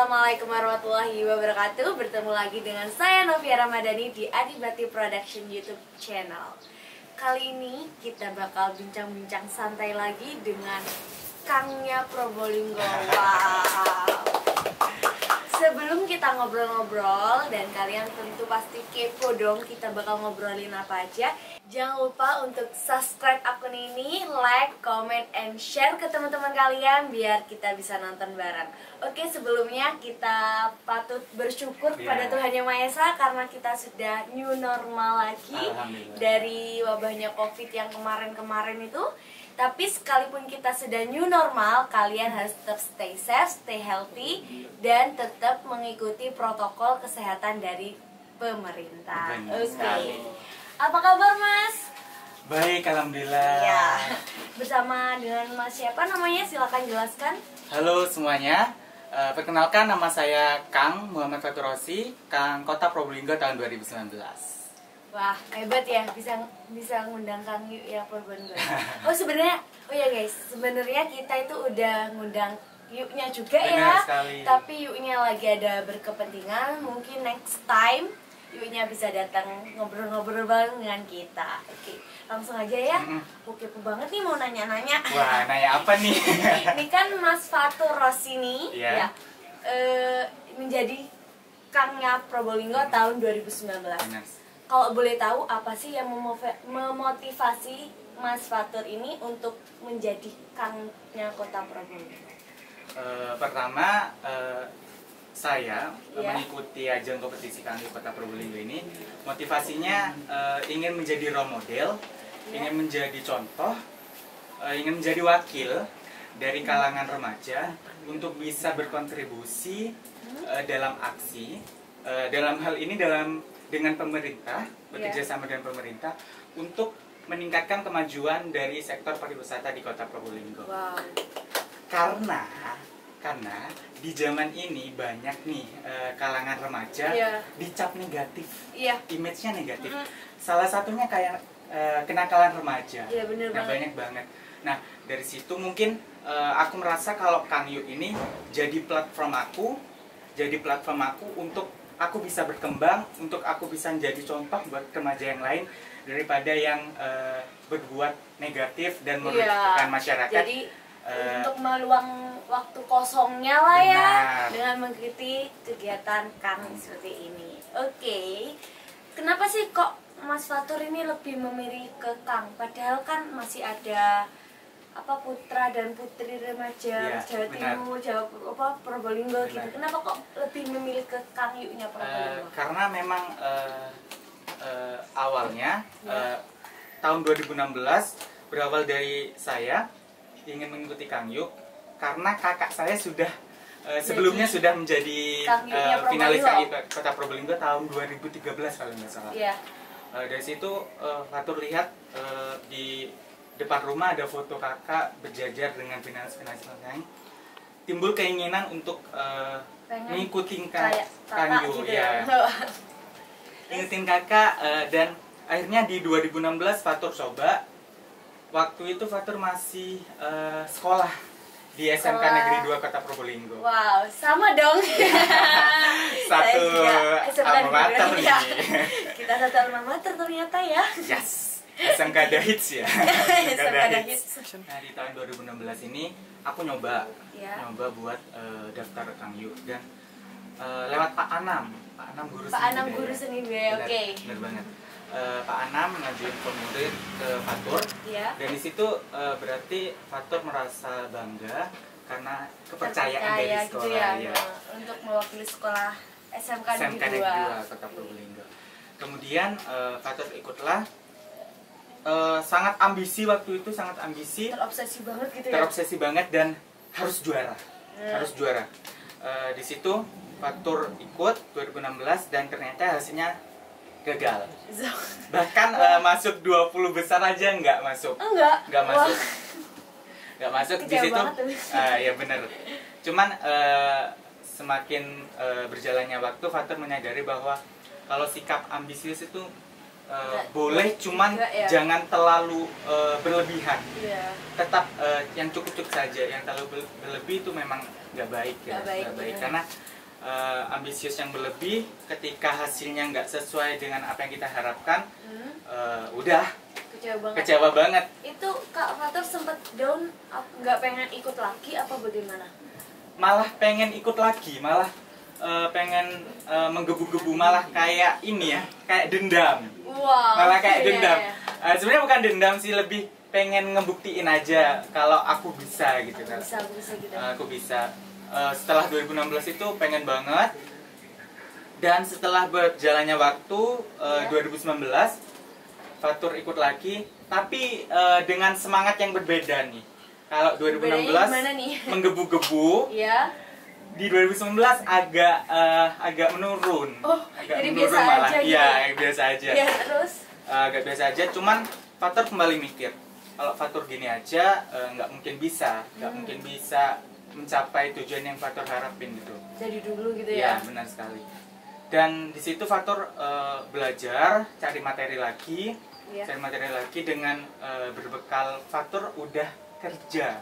Assalamualaikum warahmatullahi wabarakatuh. Bertemu lagi dengan saya Novia Ramadhani di Adibati Production YouTube channel. Kali ini kita bakal bincang-bincang santai lagi dengan Kangnya Probolinggo. Wow. Sebelum kita ngobrol-ngobrol, dan kalian tentu pasti kepo dong kita bakal ngobrolin apa aja, jangan lupa untuk subscribe akun ini, like, comment, and share ke teman-teman kalian biar kita bisa nonton bareng. Oke, sebelumnya kita patut bersyukur pada Tuhan Yang Maha Esa karena kita sudah new normal lagi dari wabahnya COVID yang kemarin-kemarin itu. Tapi sekalipun kita sudah new normal, kalian harus tetap stay safe, stay healthy, dan tetap mengikuti protokol kesehatan dari pemerintah. Oke. Apa kabar, Mas? Baik, alhamdulillah. Ya. Bersama dengan Mas siapa namanya? Silakan jelaskan. Halo semuanya. Perkenalkan, nama saya Kang Muhammad Fatur Rosi, Kang Kota Probolinggo tahun 2019. Wah, hebat ya, bisa ngundang Kang Yu ya Probolinggo. Oh sebenarnya, oh ya guys, sebenarnya kita itu udah ngundang Yu-nya juga. Benar ya. Sekali. Tapi Yu-nya lagi ada berkepentingan, mungkin next time Yu-nya bisa datang ngobrol-ngobrol bareng dengan kita. Oke, langsung aja ya. Aku kepo banget nih mau nanya-nanya. Wah, nanya apa nih? Ini kan Mas Fatur Rosi nih, ya, menjadi Kangnya Probolinggo tahun 2019. Benar. Kalau boleh tahu, apa sih yang memotivasi Mas Fatur ini untuk menjadi Kangnya Kota Probolinggo? Pertama, saya mengikuti ajang kompetisi Kangnya Kota Probolinggo ini, motivasinya ingin menjadi role model, ingin menjadi contoh, ingin menjadi wakil dari kalangan remaja untuk bisa berkontribusi dalam aksi, dalam hal ini dengan pemerintah, bekerja sama dengan pemerintah untuk meningkatkan kemajuan dari sektor pariwisata di Kota Probolinggo. Wow. Karena di zaman ini banyak nih kalangan remaja dicap negatif, image-nya negatif. Salah satunya kayak kenakalan remaja. Banyak banget. Nah, dari situ mungkin aku merasa kalau Kang Yu ini jadi platform aku untuk aku bisa berkembang, untuk aku bisa menjadi contoh buat remaja yang lain daripada yang berbuat negatif dan merugikan masyarakat. Jadi untuk meluang waktu kosongnya lah ya dengan mengikuti kegiatan Kang seperti ini. Oke. Kenapa sih kok Mas Fatur ini lebih memilih ke Kang? Padahal kan masih ada putra dan putri remaja Jawa Timur, Probolinggo gitu. Kenapa kok lebih memilih ke Kang Yu-nya Probolinggo? Karena memang awalnya tahun 2016 berawal dari saya ingin mengikuti Kang Yu karena kakak saya sudah sebelumnya sudah menjadi finalis Kota Probolinggo tahun 2013 kalau nggak salah. Dari situ Fatur lihat di depan rumah ada foto kakak berjajar dengan finalis lain. Timbul keinginan untuk mengikuti Kang Yu ngikutin kakak, dan akhirnya di 2016 Fatur coba. Waktu itu Fatur masih sekolah di SMK Negeri 2 Kota Probolinggo. Wow, sama dong. Satu alma mater nih. Kita satu alma mater ternyata ya. Yes. SMK Dahits ya. SMK Dahits. Nah, di tahun 2016 ini aku nyoba buat daftar Kang Yu, dan lewat Pak Anam guru seni budaya. Oke. Benar banget. Pak Anam ngajuin formulir ke Fatur, dan di situ berarti Fatur merasa bangga karena kepercayaan dari sekolah untuk mewakili sekolah SMK Negeri 2 Kota Probolinggo. Kemudian Fatur ikutlah. Sangat ambisi waktu itu, terobsesi banget gitu ya. Terobsesi banget dan harus juara. Di situ Fatur ikut 2016 dan ternyata hasilnya gagal. Bahkan masuk 20 besar aja nggak masuk. Nggak masuk di situ. Ya bener. Cuman semakin berjalannya waktu, Fatur menyadari bahwa kalau sikap ambisius itu boleh, cuman ya. jangan terlalu berlebihan. Iya. Tetap yang cukup-cukup saja. Yang terlalu berlebih itu memang nggak baik ya. Nggak baik karena ambisius yang berlebih ketika hasilnya nggak sesuai dengan apa yang kita harapkan, udah kecewa banget. Itu Kak Fatur sempat down, nggak pengen ikut lagi apa bagaimana? Malah pengen ikut lagi, malah pengen menggebu-gebu, malah kayak ini ya, kayak dendam. Wow, malah kayak iya, dendam. Iya. Sebenarnya bukan dendam sih, lebih pengen ngebuktiin aja kalau aku bisa gitu kan. Aku bisa gitu. Aku bisa. Setelah 2016 itu pengen banget. Dan setelah berjalannya waktu 2019 Fatur ikut lagi, tapi dengan semangat yang berbeda nih. Kalau 2016 menggebu-gebu. Iya. Di 2019 agak menurun. Agak jadi menurun biasa malah. aja gitu. Iya, biasa aja. Iya, terus agak biasa aja, cuman Fatur kembali mikir, kalau Fatur gini aja nggak mungkin bisa mencapai tujuan yang Fatur harapin gitu. Jadi dulu gitu ya. Ya, Benar sekali. Dan di situ Fatur belajar, cari materi lagi, dengan berbekal Fatur udah kerja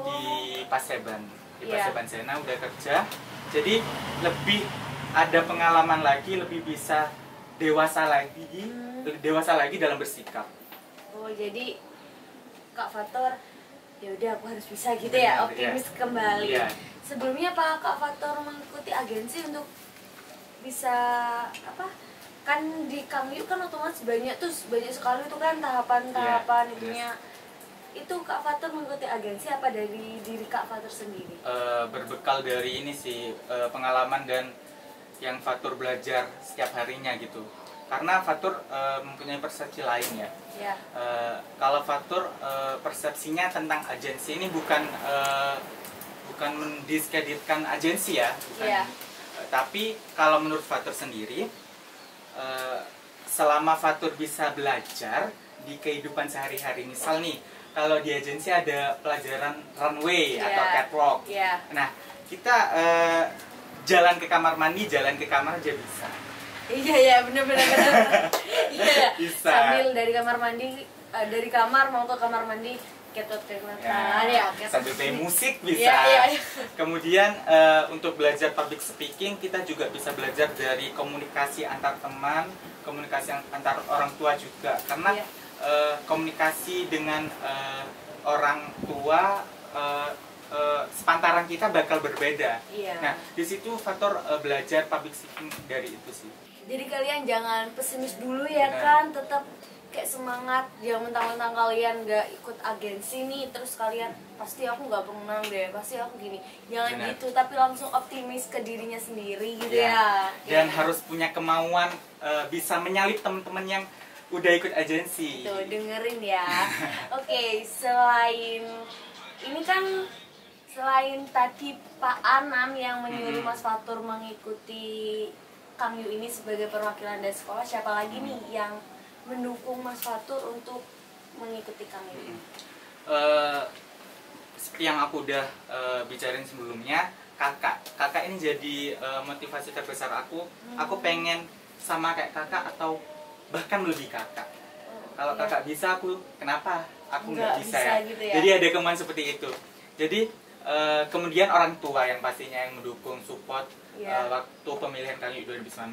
di Paseban. Di Paseban Sena udah kerja, jadi lebih ada pengalaman lagi, lebih bisa dewasa lagi dalam bersikap. Oh, jadi Kak Fatur, ya udah aku harus bisa gitu. Benar, ya, optimis kembali. Iya. Sebelumnya apa Kak Fatur mengikuti agensi untuk bisa apa? Kan di Kangyu kan otomatis banyak sekali itu kan tahapan-tahapan itunya. Itu Kak Fatur mengikuti agensi apa dari diri Kak Fatur sendiri? Berbekal dari ini sih, pengalaman dan yang Fatur belajar setiap harinya gitu. Karena Fatur mempunyai persepsi lain ya. Kalau Fatur persepsinya tentang agensi ini bukan mendiskreditkan agensi ya, bukan. Tapi kalau menurut Fatur sendiri, selama Fatur bisa belajar di kehidupan sehari-hari, misal nih, kalau di agensi ada pelajaran runway atau catwalk. Nah, kita jalan ke kamar mandi, jalan ke kamar aja bisa. Iya, benar-benar. Iya. Bisa. Sambil dari kamar mandi, dari kamar mau ke kamar mandi, catwalk. Sambil play musik bisa. Kemudian untuk belajar public speaking, kita juga bisa belajar dari komunikasi antar teman, komunikasi antar orang tua juga. Karena komunikasi dengan orang tua sepantaran kita bakal berbeda. Nah, di situ Fatur belajar public speaking dari itu sih. Jadi kalian jangan pesimis dulu ya. Benar. Kan tetap kayak semangat, jangan mentang-mentang kalian nggak ikut agensi nih terus kalian pasti aku nggak menang deh, pasti aku gini. Jangan. Benar. Gitu, tapi langsung optimis ke dirinya sendiri gitu ya. Dan harus punya kemauan bisa menyalip teman-teman yang udah ikut agensi. Tuh, dengerin ya. Oke, selain ini kan, selain tadi Pak Anam yang menyuruh Mas Fatur mengikuti Kangyu ini sebagai perwakilan dari sekolah, siapa lagi nih yang mendukung Mas Fatur untuk mengikuti Kangyu ini? Seperti yang aku udah bicarain sebelumnya, kakak ini jadi motivasi terbesar aku. Aku pengen sama kayak kakak atau bahkan lebih kakak. Kalau kakak bisa, aku kenapa aku nggak bisa ya? Gitu ya? Jadi ada kemauan seperti itu. Jadi kemudian orang tua yang pastinya yang mendukung, support waktu pemilihan Kangyu 2019,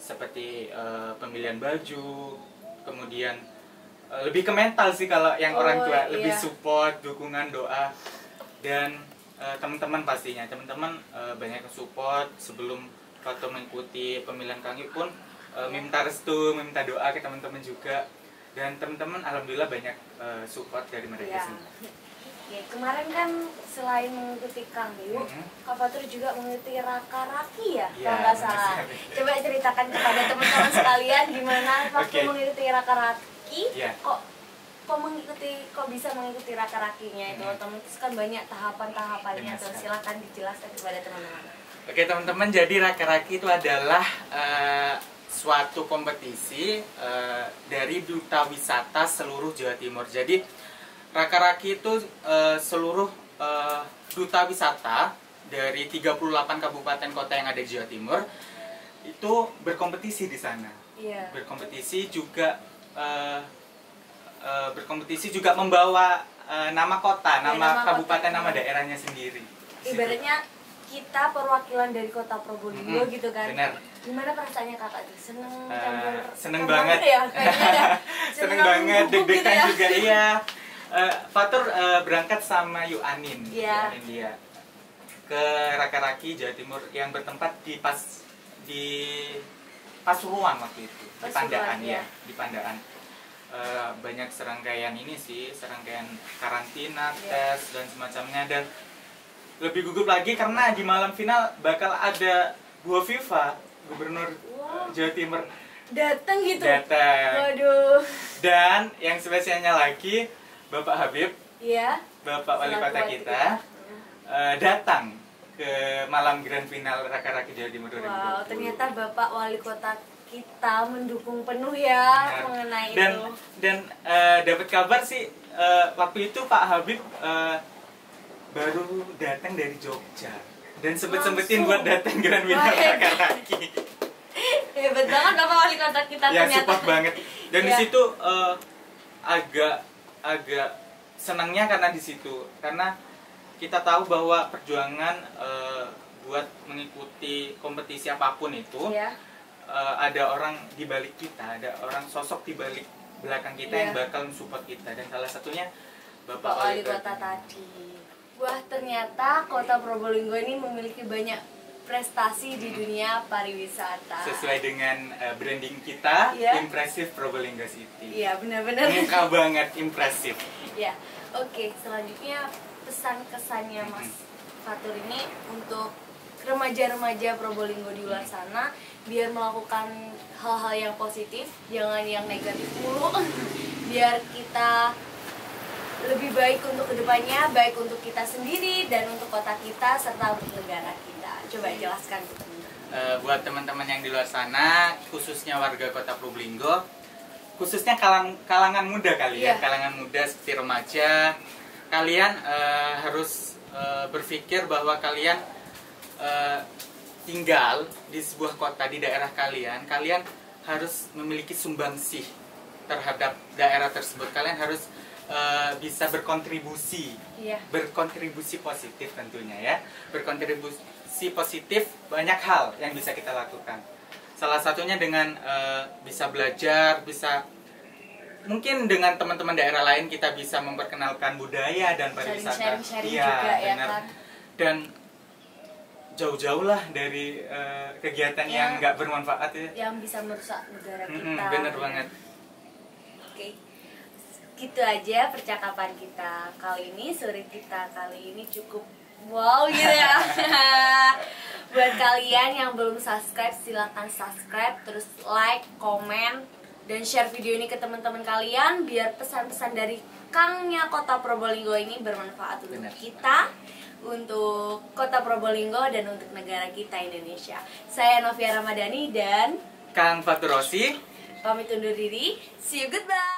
seperti pemilihan baju, kemudian lebih ke mental sih kalau yang orang tua, lebih support, dukungan, doa, dan teman-teman pastinya. Teman-teman banyak yang support sebelum waktu mengikuti pemilihan Kangyu pun minta restu, minta doa ke teman-teman juga, dan teman-teman alhamdulillah banyak support dari mereka sendiri. Ya, kemarin kan selain mengikuti Kangyu, Kak Fatur juga mengikuti Raka-Raki ya, kalau nggak salah. Coba ceritakan kepada teman-teman sekalian gimana waktu mengikuti Raka-Raki, kok bisa mengikuti Raka-Rakinya itu, otomatis kan banyak tahapan-tahapannya. Silahkan dijelaskan kepada teman-teman. Oke teman-teman, jadi Raka-Raki itu adalah suatu kompetisi dari Duta Wisata seluruh Jawa Timur. Jadi Raka-Raki itu seluruh duta wisata dari 38 kabupaten kota yang ada di Jawa Timur itu berkompetisi di sana. Iya. Berkompetisi juga membawa nama kota, nama kabupaten, nama daerahnya sendiri. Ibaratnya kita perwakilan dari kota Probolinggo gitu kan. Benar. Gimana perasaannya kakak tuh? Seneng banget ya kayaknya ya. Seneng banget, deg-degan gitu ya. juga iya. Fatur berangkat sama Yuanin, Iya. Yuanin dia ke Raka-Raki Jawa Timur yang bertempat di Pasuruan waktu itu, di Pandaan ya. Di Pandaan. Banyak serangkaian ini sih, serangkaian karantina, tes dan semacamnya, dan lebih gugup lagi karena di malam final bakal ada Bu Hovifa, Gubernur Jawa Timur, datang gitu. Datang. Waduh. Dan yang spesialnya lagi Bapak Habib, Iya. Bapak Wali Kota kita, datang ke malam grand final Raka-Raki Jawa Timur 2020. Wow, ternyata Bapak Wali Kota kita mendukung penuh ya. Benar. Mengenai dan, itu. Dan dapat kabar sih waktu itu Pak Habib baru datang dari Jogja dan sempet-sempetin buat datang grand final Raka-Raki. Hebat banget Bapak Wali Kota kita Ya, ternyata. support banget. Dan di situ agak senangnya karena di situ, karena kita tahu bahwa perjuangan buat mengikuti kompetisi apapun itu ada orang di balik kita, ada orang sosok di balik belakang kita yang bakal mensupport kita, dan salah satunya Bapak Wali Kota tadi. Wah, ternyata Kota Probolinggo ini memiliki banyak prestasi di dunia pariwisata. Sesuai dengan branding kita, Impressive Probolinggo City. Iya, benar-benar. Muka banget impresif. Ya, oke. Selanjutnya pesan-kesannya Mas Fatur ini untuk remaja-remaja Probolinggo di luar sana biar melakukan hal-hal yang positif, jangan yang negatif mulu. Biar kita lebih baik untuk kedepannya, baik untuk kita sendiri dan untuk kota kita serta untuk negara kita. Coba jelaskan gitu. Buat teman-teman yang di luar sana, khususnya warga kota Probolinggo, khususnya kalangan muda kali ya, kalangan muda seperti remaja, kalian harus berpikir bahwa kalian tinggal di sebuah kota, di daerah kalian harus memiliki sumbangsih terhadap daerah tersebut. Kalian harus bisa berkontribusi positif tentunya ya. Berkontribusi positif banyak hal yang bisa kita lakukan. Salah satunya dengan bisa belajar, mungkin dengan teman-teman daerah lain kita bisa memperkenalkan budaya dan pariwisata. Sharing-sharing juga ya kan. Dan jauh-jauh lah dari kegiatan yang nggak bermanfaat ya. Yang bisa merusak negara kita. Bener banget. Oke. Gitu aja percakapan kita kali ini, sore kita kali ini cukup wow gitu ya. Buat kalian yang belum subscribe, silahkan subscribe, terus like, komen, dan share video ini ke teman-teman kalian biar pesan-pesan dari Kangnya Kota Probolinggo ini bermanfaat untuk kita, untuk Kota Probolinggo, dan untuk negara kita Indonesia. Saya Novia Ramadhani dan Kang Fatur Rosi pamit undur diri. See you, goodbye.